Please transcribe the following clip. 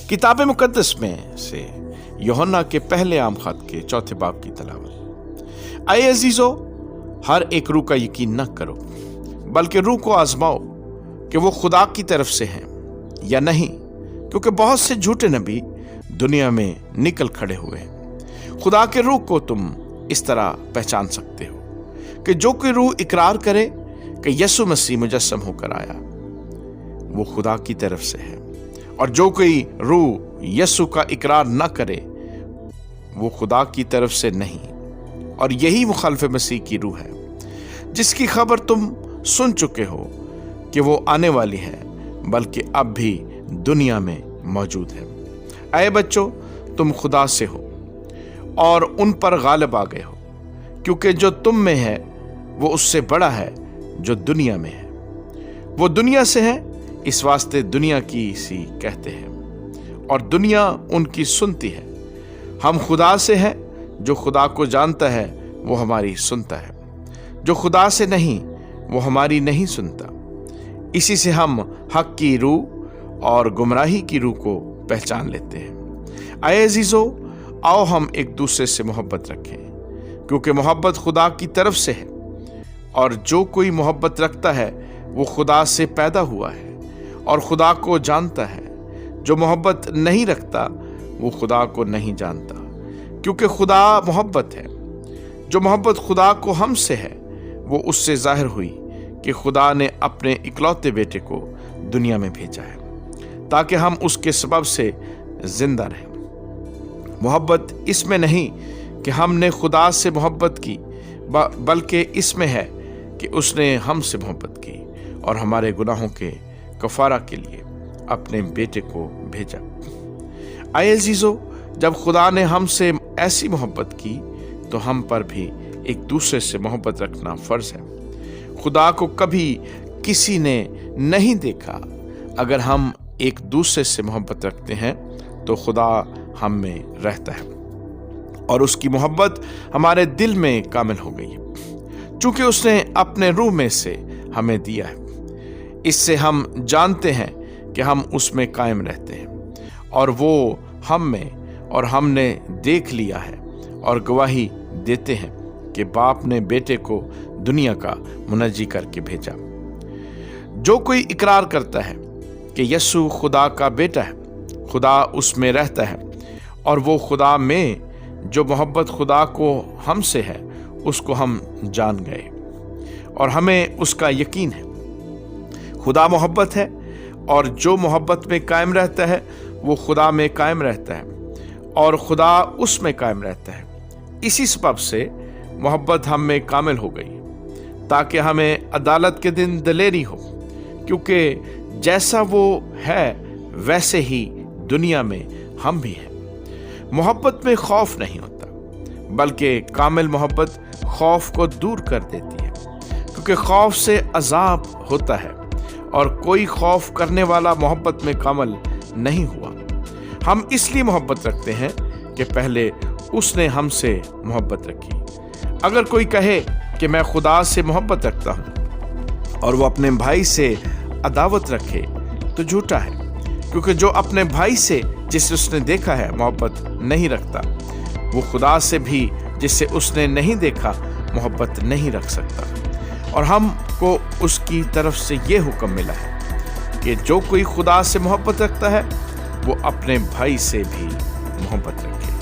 किताब मुकद्दस में से यूहन्ना के पहले आम खत के 4 बाब की तलावत। आए अजीजों, हर एक रूह का यकीन न करो, बल्कि रूह को आजमाओ कि वो खुदा की तरफ से हैं या नहीं, क्योंकि बहुत से झूठे नबी दुनिया में निकल खड़े हुए हैं। खुदा के रूह को तुम इस तरह पहचान सकते हो कि जो कोई रूह इकरार करे कि यीशु मसीह मुजस्सम होकर आया, वो खुदा की तरफ से है, और जो कोई रूह यीशु का इकरार न करे, वो खुदा की तरफ से नहीं। और यही मुखालिफ मसीह की रूह है, जिसकी खबर तुम सुन चुके हो कि वो आने वाली है, बल्कि अब भी दुनिया में मौजूद है। ऐ बच्चों, तुम खुदा से हो और उन पर गालिब आ गए हो, क्योंकि जो तुम में है वो उससे बड़ा है जो दुनिया में है। वो दुनिया से है, इस वास्ते दुनिया की सी कहते हैं, और दुनिया उनकी सुनती है। हम खुदा से हैं, जो खुदा को जानता है वो हमारी सुनता है, जो खुदा से नहीं वो हमारी नहीं सुनता। इसी से हम हक की रूह और गुमराही की रूह को पहचान लेते हैं। आए अजीजों, आओ हम एक दूसरे से मोहब्बत रखें, क्योंकि मोहब्बत खुदा की तरफ से है, और जो कोई मोहब्बत रखता है वो खुदा से पैदा हुआ है और खुदा को जानता है। जो मोहब्बत नहीं रखता वो खुदा को नहीं जानता, क्योंकि खुदा मोहब्बत है। जो मोहब्बत खुदा को हमसे है वो उससे जाहिर हुई कि खुदा ने अपने इकलौते बेटे को दुनिया में भेजा है, ताकि हम उसके सबब से जिंदा रहें। मोहब्बत इसमें नहीं कि हमने खुदा से मोहब्बत की, बल्कि इसमें है कि उसने हमसे मोहब्बत की और हमारे गुनाहों के कफारा के लिए अपने बेटे को भेजा। आए अजीजों, जब खुदा ने हमसे ऐसी मोहब्बत की तो हम पर भी एक दूसरे से मोहब्बत रखना फर्ज है। खुदा को कभी किसी ने नहीं देखा। अगर हम एक दूसरे से मोहब्बत रखते हैं तो खुदा हम में रहता है और उसकी मोहब्बत हमारे दिल में कामिल हो गई है, चूंकि उसने अपने रूह में से हमें दिया है। इससे हम जानते हैं कि हम उसमें कायम रहते हैं और वो हम में, और हमने देख लिया है और गवाही देते हैं कि बाप ने बेटे को दुनिया का मुनज्जी करके भेजा। जो कोई इकरार करता है कि यीशु खुदा का बेटा है, खुदा उसमें रहता है और वो खुदा में। जो मोहब्बत खुदा को हमसे है उसको हम जान गए और हमें उसका यकीन है। खुदा मोहब्बत है और जो मोहब्बत में कायम रहता है वो खुदा में कायम रहता है और खुदा उसमें कायम रहता है। इसी सबब से मोहब्बत हम में कामिल हो गई, ताकि हमें अदालत के दिन दलेरी हो, क्योंकि जैसा वो है वैसे ही दुनिया में हम भी हैं। मोहब्बत में खौफ नहीं होता, बल्कि कामिल मोहब्बत खौफ को दूर कर देती है, क्योंकि खौफ से अजाब होता है और कोई खौफ करने वाला मोहब्बत में कामिल नहीं हुआ। हम इसलिए मोहब्बत रखते हैं कि पहले उसने हमसे मोहब्बत रखी। अगर कोई कहे कि मैं खुदा से मोहब्बत रखता हूँ और वो अपने भाई से अदावत रखे तो झूठा है, क्योंकि जो अपने भाई से जिसे उसने देखा है मोहब्बत नहीं रखता, वो खुदा से भी जिसे उसने नहीं देखा मोहब्बत नहीं रख सकता। और हमको उसकी तरफ से ये हुक्म मिला है कि जो कोई खुदा से मोहब्बत रखता है वो अपने भाई से भी मोहब्बत रखे।